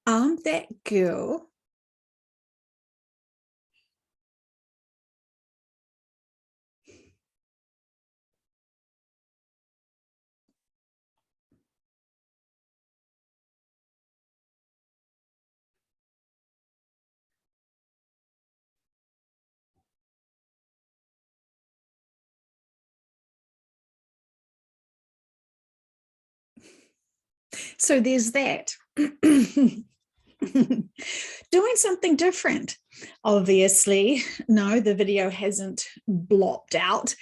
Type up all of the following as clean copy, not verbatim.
I'm that girl. So there's that. Doing something different. Obviously, no, the video hasn't blopped out.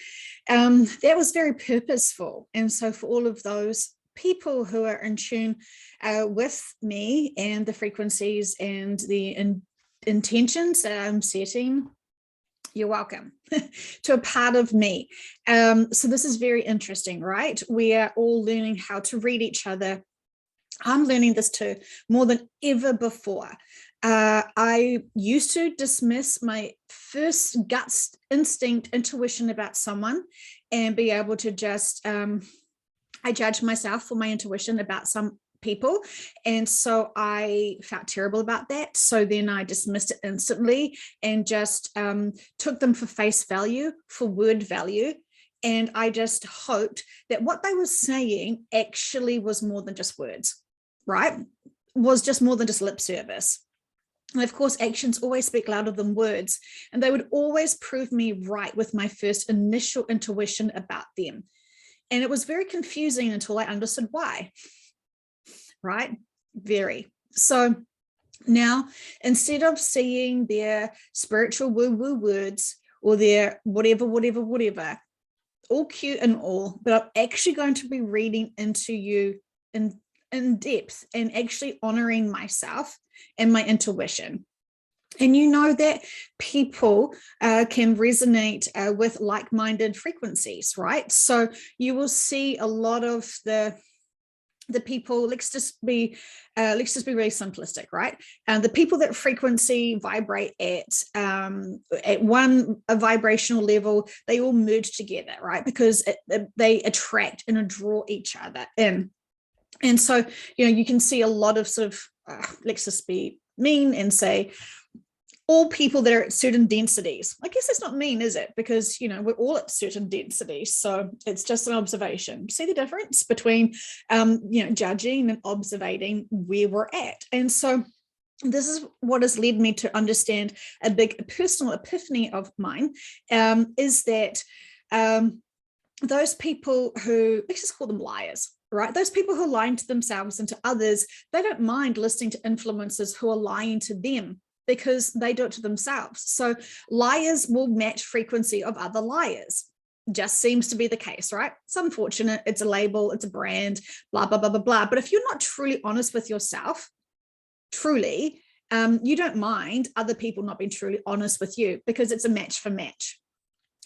That was very purposeful. And so for all of those people who are in tune with me and the frequencies and the intentions that I'm setting, you're welcome to a part of me. So this is very interesting, right? We are all learning how to read each other. I'm learning this too, more than ever before. I used to dismiss my first gut instinct, intuition about someone and be able to just, I judge myself for my intuition about some people. And so I felt terrible about that. So then I dismissed it instantly and just took them for face value, for word value. And I just hoped that what they were saying actually was more than just words, right? Was just more than just lip service. And of course, actions always speak louder than words. And they would always prove me right with my first initial intuition about them. And it was very confusing until I understood why, right? Very. So now, instead of seeing their spiritual woo-woo words or their whatever, all cute and all, but I'm actually going to be reading into you in depth and actually honoring myself and my intuition. And you know that people can resonate with like-minded frequencies, right? So you will see a lot of the people, let's just be really simplistic, right? The people that frequency vibrate at one vibrational level, they all merge together, right? Because they attract and draw each other in. And so, you can see a lot of sort of, let's just be mean and say, all people that are at certain densities. I guess that's not mean, is it? Because, we're all at certain densities. So it's just an observation. See the difference between, judging and observing where we're at. And so this is what has led me to understand a big personal epiphany of mine, is that those people who, let's just call them liars, right? Those people who are lying to themselves and to others, they don't mind listening to influencers who are lying to them, because they do it to themselves. So liars will match frequency of other liars. Just seems to be the case, right? It's unfortunate. It's a label, it's a brand, blah, blah, blah, blah, blah. But if you're not truly honest with yourself, truly, you don't mind other people not being truly honest with you, because it's a match for match.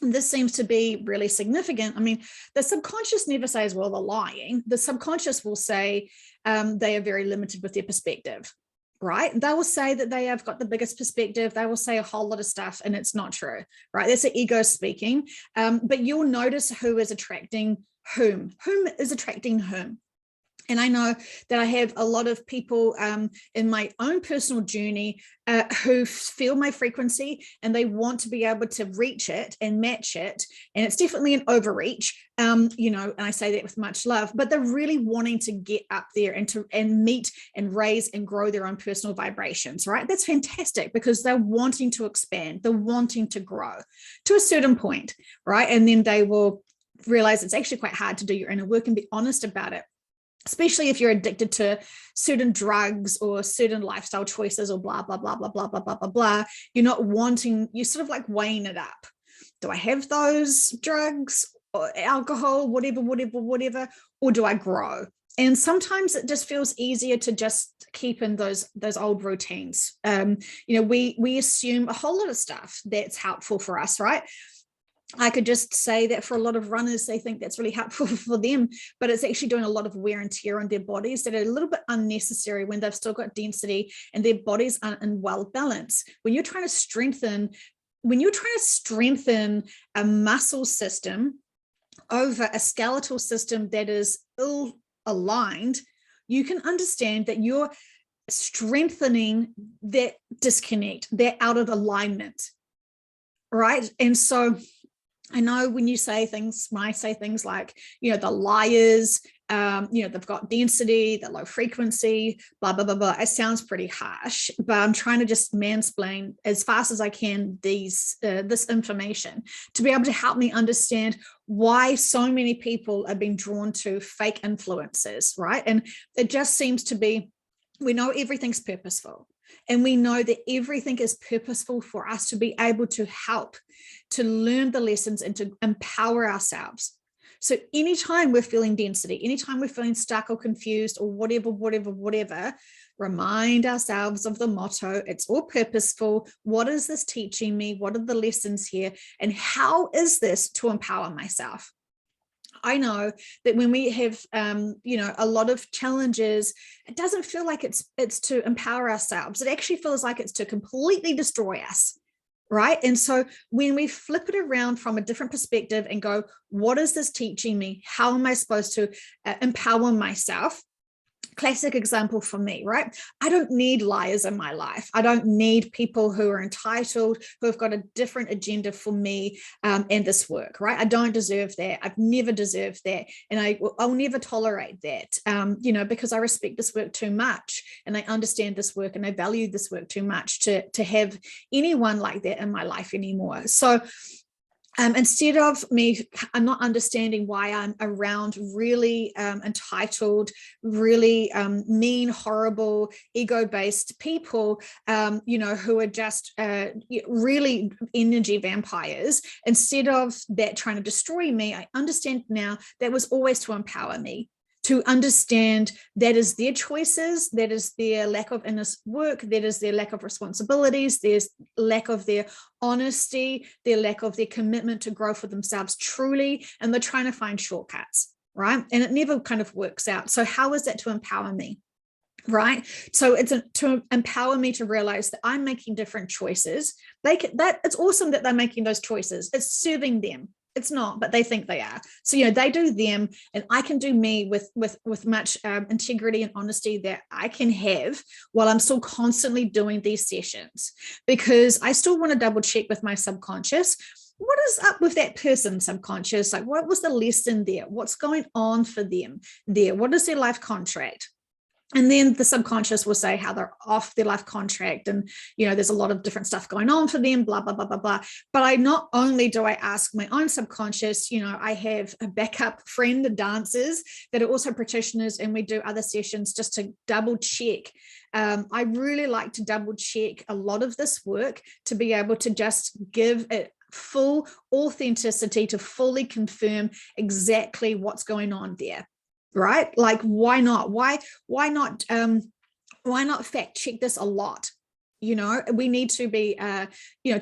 And this seems to be really significant. I mean, the subconscious never says, well, they're lying. The subconscious will say they are very limited with their perspective, right? They will say that they have got the biggest perspective. They will say a whole lot of stuff, and it's not true, right? That's the ego speaking. But you'll notice who is attracting whom is attracting whom. And I know that I have a lot of people in my own personal journey who feel my frequency and they want to be able to reach it and match it. And it's definitely an overreach, and I say that with much love, but they're really wanting to get up there and meet and raise and grow their own personal vibrations, right? That's fantastic, because they're wanting to expand, they're wanting to grow to a certain point, right? And then they will realize it's actually quite hard to do your inner work and be honest about it, especially if you're addicted to certain drugs or certain lifestyle choices or blah, blah, blah, blah, blah, blah, blah, blah, blah. You're not wanting, you're sort of like weighing it up. Do I have those drugs or alcohol, whatever, or do I grow? And sometimes it just feels easier to just keep in those old routines. We assume a whole lot of stuff that's helpful for us, right? I could just say that for a lot of runners, they think that's really helpful for them, but it's actually doing a lot of wear and tear on their bodies that are a little bit unnecessary when they've still got density and their bodies aren't in well balance. When you're trying to strengthen a muscle system over a skeletal system that is ill aligned, you can understand that strengthening that disconnect, that out of alignment, right? And so I know when you say things, when I say things like, the liars, they've got density, the low frequency, blah, blah, blah, blah. It sounds pretty harsh, but I'm trying to just mansplain as fast as I can this information to be able to help me understand why so many people are being drawn to fake influencers, right? And it just seems to be, we know everything's purposeful. And we know that everything is purposeful for us to be able to help, to learn the lessons and to empower ourselves. So anytime we're feeling density, anytime we're feeling stuck or confused or whatever, remind ourselves of the motto. It's all purposeful. What is this teaching me? What are the lessons here? And how is this to empower myself? I know that when we have, a lot of challenges, it doesn't feel like it's to empower ourselves. It actually feels like it's to completely destroy us, right? And so when we flip it around from a different perspective and go, what is this teaching me? How am I supposed to empower myself? Classic example for me, right? I don't need liars in my life. I don't need people who are entitled, who have got a different agenda for me and this work, right? I don't deserve that. I've never deserved that. And I'll never tolerate that, because I respect this work too much and I understand this work and I value this work too much to have anyone like that in my life anymore. So instead of I'm not understanding why I'm around really entitled, really mean, horrible, ego-based people, who are just really energy vampires. Instead of that trying to destroy me, I understand now that was always to empower me, to understand that is their choices, that is their lack of inner work, that is their lack of responsibilities, there's lack of their honesty, their lack of their commitment to grow for themselves truly, and they're trying to find shortcuts, right? And it never kind of works out. So how is that to empower me? Right. So it's to empower me to realize that I'm making different choices. It's awesome that they're making those choices. It's serving them. It's not, but they think they are. So, they do them and I can do me with much integrity and honesty that I can have while I'm still constantly doing these sessions, because I still want to double check with my subconscious. What is up with that person subconscious? Like, what was the lesson there? What's going on for them there? What is their life contract? And then the subconscious will say how they're off their life contract and, there's a lot of different stuff going on for them, blah, blah, blah, blah, blah. But not only do I ask my own subconscious, I have a backup friend, dancers that are also practitioners, and we do other sessions just to double check. I really like to double check a lot of this work to be able to just give it full authenticity, to fully confirm exactly what's going on there. Right? Like, why not? Why not fact check this a lot? We need to be,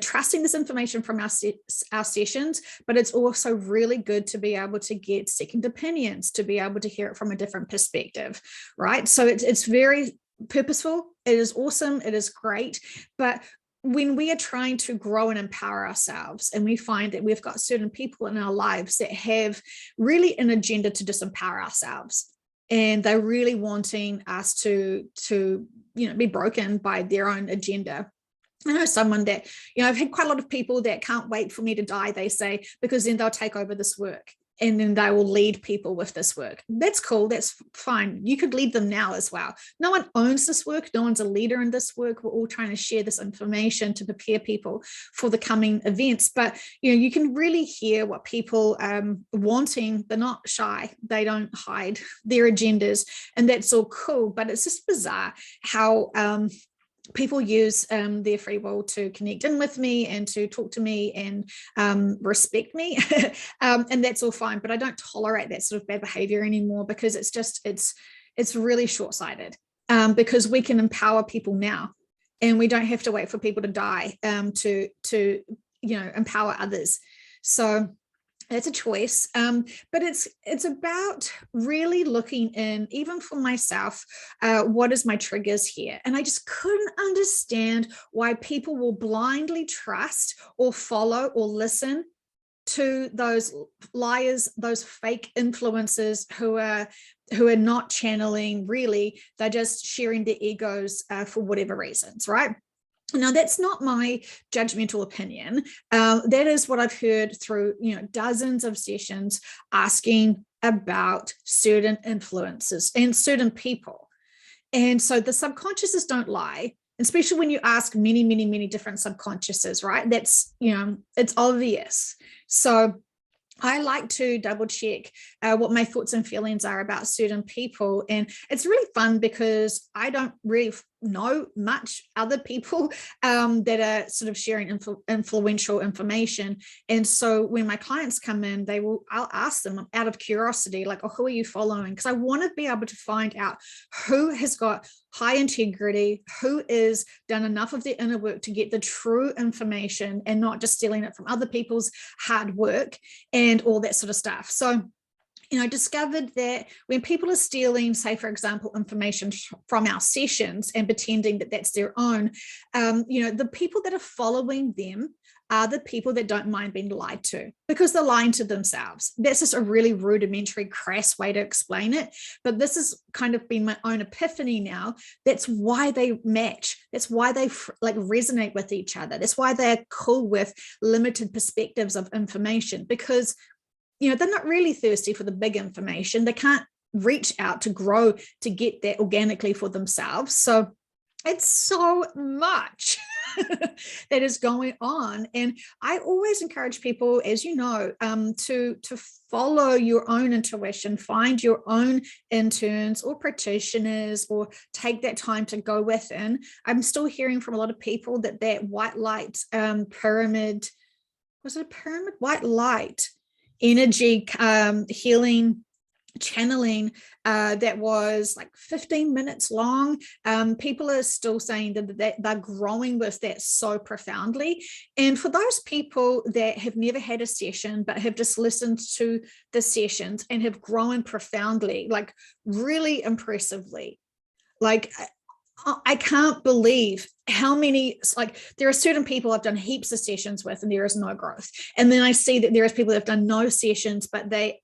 trusting this information from our sessions, but it's also really good to be able to get second opinions, to be able to hear it from a different perspective, right? So it's very purposeful. It is awesome. It is great. But when we are trying to grow and empower ourselves, and we find that we've got certain people in our lives that have really an agenda to disempower ourselves, and they're really wanting us to be broken by their own agenda. I know someone that, I've had quite a lot of people that can't wait for me to die, they say, because then they'll take over this work. And then they will lead people with this work. That's cool. That's fine. You could lead them now as well. No one owns this work. No one's a leader in this work. We're all trying to share this information to prepare people for the coming events. But, you can really hear what people are wanting. They're not shy. They don't hide their agendas. And that's all cool. But it's just bizarre how people use their free will to connect in with me and to talk to me and respect me. And that's all fine, but I don't tolerate that sort of bad behavior anymore, because it's really short-sighted, because we can empower people now, and we don't have to wait for people to die to empower others. So it's a choice, but it's about really looking in, even for myself, what is my triggers here? And I just couldn't understand why people will blindly trust or follow or listen to those liars, those fake influencers who are not channeling really, they're just sharing their egos for whatever reasons, right? Now, that's not my judgmental opinion. That is what I've heard through, dozens of sessions asking about certain influences and certain people. And so the subconsciouses don't lie, especially when you ask many, many, many different subconsciouses, right? That's, it's obvious. So I like to double check what my thoughts and feelings are about certain people. And it's really fun because I don't really know much other people that are sort of sharing influential information. And so when my clients come in, I'll ask them out of curiosity, like, oh, who are you following? Because I want to be able to find out who has got high integrity, who is done enough of their inner work to get the true information and not just stealing it from other people's hard work and all that sort of stuff. So discovered that when people are stealing, say, for example, information from our sessions and pretending that that's their own, the people that are following them are the people that don't mind being lied to because they're lying to themselves. That's just a really rudimentary, crass way to explain it. But this has kind of been my own epiphany now. That's why they match. That's why they resonate with each other. That's why they're cool with limited perspectives of information, because they're not really thirsty for the big information. They can't reach out to grow to get that organically for themselves. So it's so much that is going on. And I always encourage people, as you know, to follow your own intuition, find your own interns or practitioners, or take that time to go within. I'm still hearing from a lot of people that white light pyramid, was it a pyramid? White light energy healing channeling that was like 15 minutes long. People are still saying that they're growing with that so profoundly. And for those people that have never had a session but have just listened to the sessions and have grown profoundly, like really impressively, like I can't believe how many, there are certain people I've done heaps of sessions with and there is no growth. And then I see that there is people that have done no sessions, but they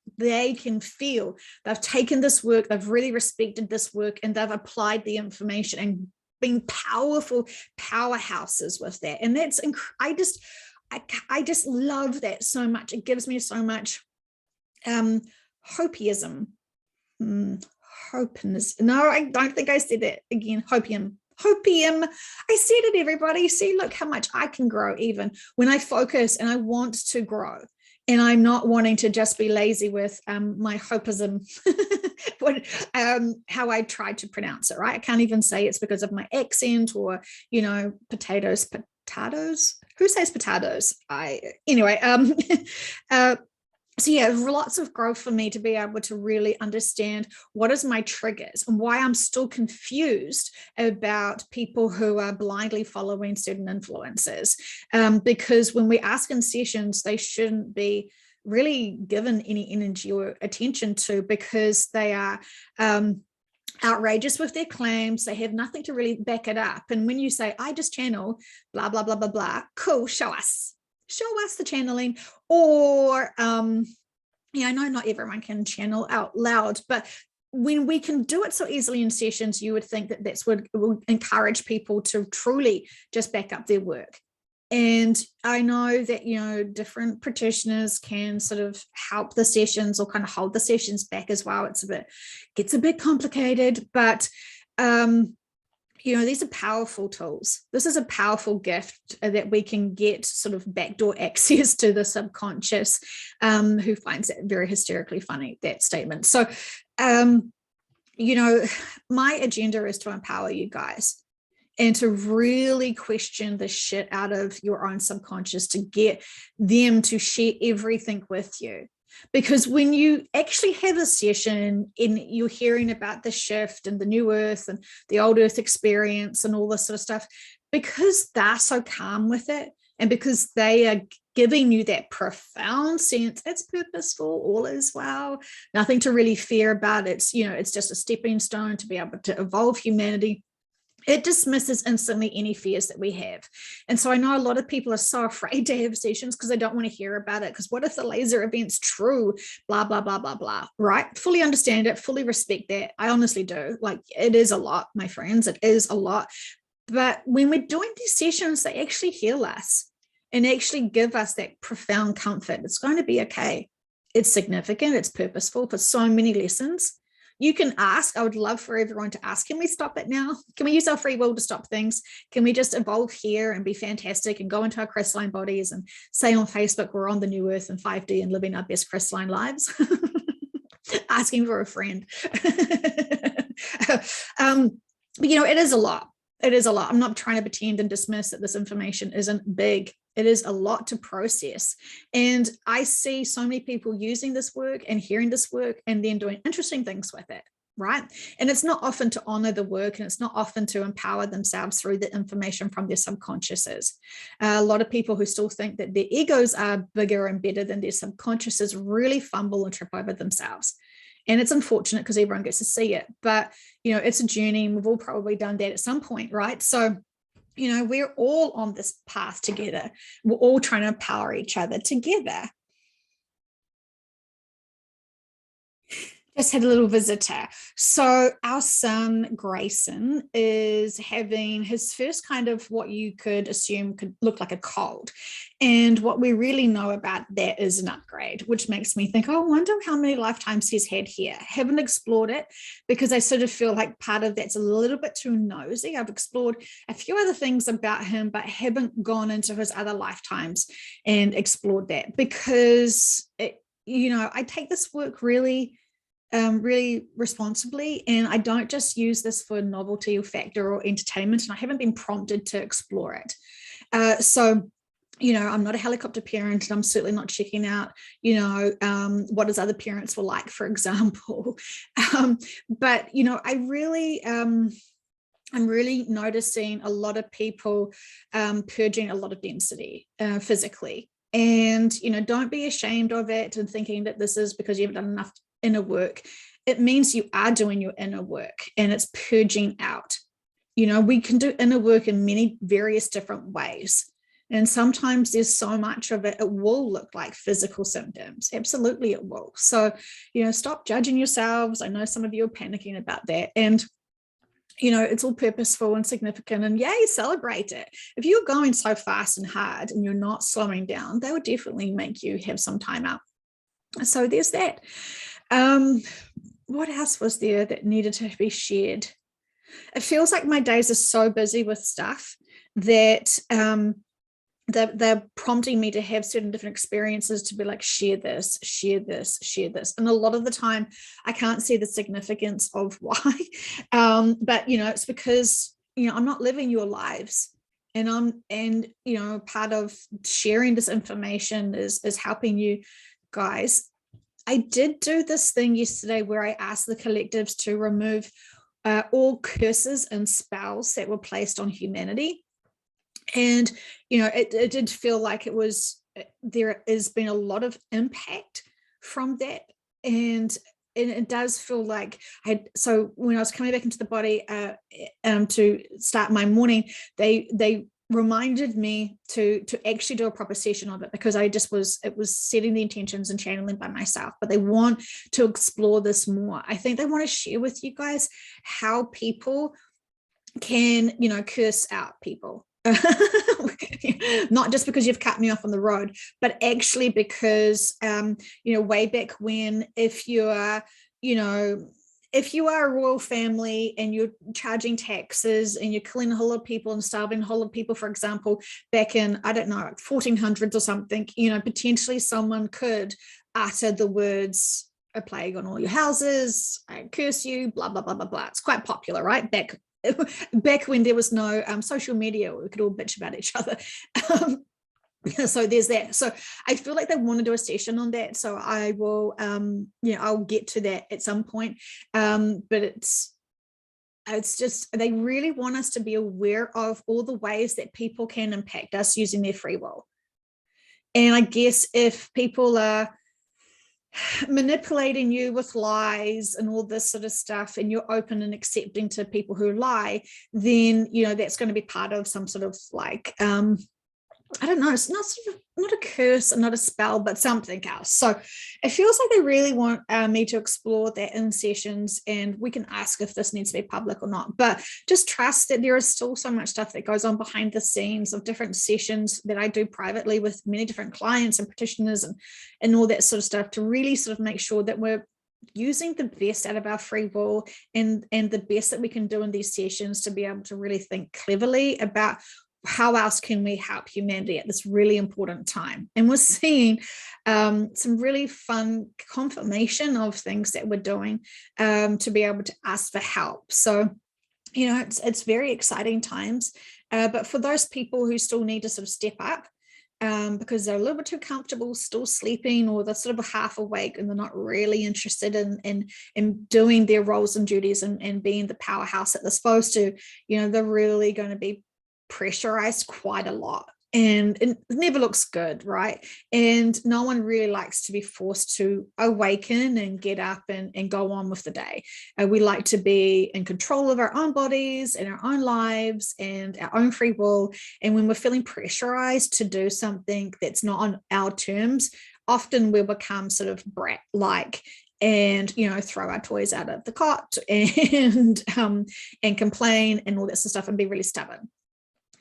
can feel they've taken this work, they've really respected this work, and they've applied the information and been powerful powerhouses with that. And that's, I just love that so much. It gives me so much hopeism. Hopeness. No, I don't think I said that again. Hopium. I said it, everybody. See, look how much I can grow even when I focus and I want to grow. And I'm not wanting to just be lazy with my hopism, how I tried to pronounce it, right? I can't even say it's because of my accent or, potatoes. Who says potatoes? So yeah, lots of growth for me to be able to really understand what is my triggers and why I'm still confused about people who are blindly following certain influences. Because when we ask in sessions, they shouldn't be really given any energy or attention to, because they are outrageous with their claims. They have nothing to really back it up. And when you say, I just channel blah, blah, blah, blah, blah, cool, show us the channeling. Or I know not everyone can channel out loud, but when we can do it so easily in sessions, you would think that that's what will encourage people to truly just back up their work. And I know that, different practitioners can sort of help the sessions or kind of hold the sessions back as well. Gets a bit complicated, but these are powerful tools. This is a powerful gift that we can get sort of backdoor access to the subconscious, who finds it very hysterically funny, that statement. So, my agenda is to empower you guys and to really question the shit out of your own subconscious, to get them to share everything with you. Because when you actually have a session and you're hearing about the shift and the new earth and the old earth experience and all this sort of stuff, because they're so calm with it and because they are giving you that profound sense, it's purposeful, all is well, nothing to really fear about. It's just a stepping stone to be able to evolve humanity. It dismisses instantly any fears that we have. And so I know a lot of people are so afraid to have sessions because they don't want to hear about it. Because what if the laser event's true? Blah, blah, blah, blah, blah. Right? Fully understand it, fully respect that. I honestly do. Like, it is a lot, my friends. It is a lot. But when we're doing these sessions, they actually heal us and actually give us that profound comfort. It's going to be okay. It's significant. It's purposeful for so many lessons. You can ask. I would love for everyone to ask, can we stop it now? Can we use our free will to stop things? Can we just evolve here and be fantastic and go into our crystalline bodies and say on Facebook, we're on the new earth in 5D and living our best crystalline lives? Asking for a friend. But, you know, it is a lot. It is a lot. I'm not trying to pretend and dismiss that this information isn't big. It is a lot to process. And I see so many people using this work and hearing this work and then doing interesting things with it, right? And it's not often to honor the work, and it's not often to empower themselves through the information from their subconsciouses. A lot of people who still think that their egos are bigger and better than their subconsciouses really fumble and trip over themselves. And it's unfortunate because everyone gets to see it, but, you know, it's a journey and we've all probably done that at some point, right? So, you know, we're all on this path together. We're all trying to empower each other together. Just had a little visitor. So our son Grayson is having his first kind of what you could assume could look like a cold. And what we really know about that is an upgrade, which makes me think, oh, I wonder how many lifetimes he's had here. Haven't explored it because I sort of feel like part of that's a little bit too nosy. I've explored a few other things about him, but haven't gone into his other lifetimes and explored that because, you know, I take this work really responsibly, and I don't just use this for novelty or factor or entertainment, and I haven't been prompted to explore it. So, you know, I'm not a helicopter parent, and I'm certainly not checking out, you know, what his other parents were like, for example. But, you know, I'm really noticing a lot of people purging a lot of density physically. And, you know, don't be ashamed of it and thinking that this is because you haven't done enough inner work. It means you are doing your inner work and it's purging out. You know, we can do inner work in many various different ways. And sometimes there's so much of it, it will look like physical symptoms. Absolutely, it will. So, you know, stop judging yourselves. I know some of you are panicking about that. And, you know, it's all purposeful and significant, and yay, celebrate it. If you're going so fast and hard and you're not slowing down, that would definitely make you have some time out. So there's that. What else was there that needed to be shared? It feels like my days are so busy with stuff that they're prompting me to have certain different experiences to be like, share this, share this, share this. And a lot of the time I can't see the significance of why. But, you know, it's because, you know, I'm not living your lives. And you know, part of sharing this information is helping you guys. I did do this thing yesterday where I asked the collectives to remove all curses and spells that were placed on humanity. And, you know, it did feel like there has been a lot of impact from that. And it does feel like so when I was coming back into the body to start my morning, they reminded me to actually do a proper session of it, because it was setting the intentions and channeling by myself, but they want to explore this more. I think they want to share with you guys how people can, you know, curse out people. Not just because you've cut me off on the road, but actually because, you know, way back when, if you are a royal family and you're charging taxes and you're killing a whole lot of people and starving a whole lot of people, for example, back in, I don't know, like 1400s or something, you know, potentially someone could utter the words, a plague on all your houses, I curse you, blah, blah, blah, blah, blah. It's quite popular, right? Back when there was no social media, we could all bitch about each other. So there's that. So I feel like they want to do a session on that. So I will, I'll get to that at some point. But it's just, they really want us to be aware of all the ways that people can impact us using their free will. And I guess if people are manipulating you with lies and all this sort of stuff, and you're open and accepting to people who lie, then, you know, that's going to be part of some sort of like, I don't know, it's not sort of not a curse and not a spell, but something else. So it feels like they really want me to explore that in sessions, and we can ask if this needs to be public or not, but just trust that there is still so much stuff that goes on behind the scenes of different sessions that I do privately with many different clients and practitioners and all that sort of stuff, to really sort of make sure that we're using the best out of our free will and the best that we can do in these sessions to be able to really think cleverly about how else can we help humanity at this really important time. And we're seeing some really fun confirmation of things that we're doing to be able to ask for help. So, you know, it's very exciting times. But for those people who still need to sort of step up, because they're a little bit too comfortable still sleeping, or they're sort of half awake and they're not really interested in doing their roles and duties and being the powerhouse that they're supposed to, you know, they're really going to be pressurized quite a lot, and it never looks good, right? And no one really likes to be forced to awaken and get up and go on with the day. We like to be in control of our own bodies and our own lives and our own free will. And when we're feeling pressurized to do something that's not on our terms, often we'll become sort of brat-like and, you know, throw our toys out of the cot and complain and all that sort of stuff and be really stubborn.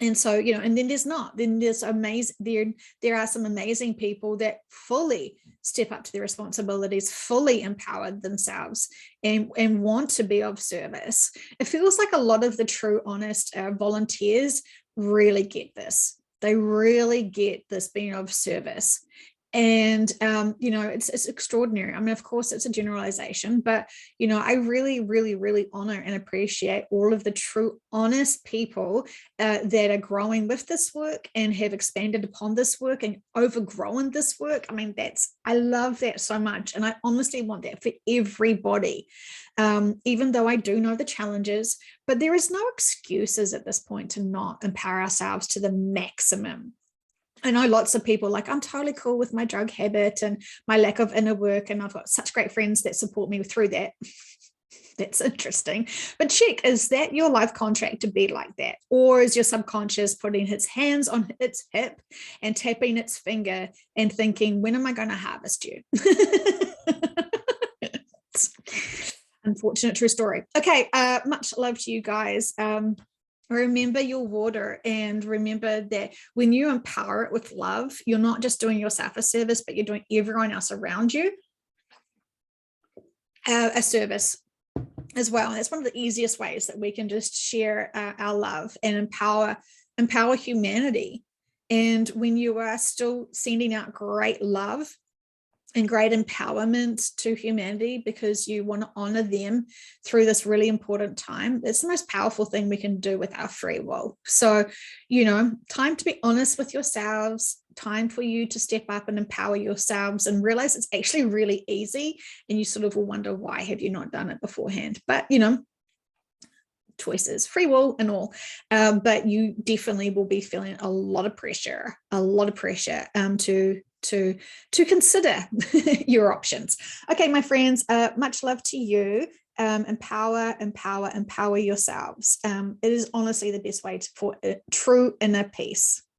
And so, you know, and then there's amazing, there are some amazing people that fully step up to their responsibilities, fully empower themselves and want to be of service. It feels like a lot of the true, honest volunteers really get this. They really get this being of service. And, you know, it's extraordinary. I mean, of course, it's a generalization, but, you know, I really, really, really honor and appreciate all of the true, honest people that are growing with this work and have expanded upon this work and overgrown this work. I mean, I love that so much. And I honestly want that for everybody, even though I do know the challenges, but there is no excuses at this point to not empower ourselves to the maximum. I know lots of people like, I'm totally cool with my drug habit and my lack of inner work, and I've got such great friends that support me through that. That's interesting. But check, is that your life contract to be like that? Or is your subconscious putting its hands on its hip and tapping its finger and thinking, when am I going to harvest you? Unfortunate true story. Okay, much love to you guys. Remember your water, and remember that when you empower it with love, you're not just doing yourself a service, but you're doing everyone else around you a service as well. And that's one of the easiest ways that we can just share our love and empower humanity. And when you are still sending out great love and great empowerment to humanity because you want to honor them through this really important time, it's the most powerful thing we can do with our free will. So, you know, time to be honest with yourselves, time for you to step up and empower yourselves and realize it's actually really easy. And you sort of will wonder, why have you not done it beforehand? But, you know, choices, free will and all, but you definitely will be feeling a lot of pressure to consider your options. Okay, my friends, much love to you. Empower yourselves. It is honestly the best way for true inner peace.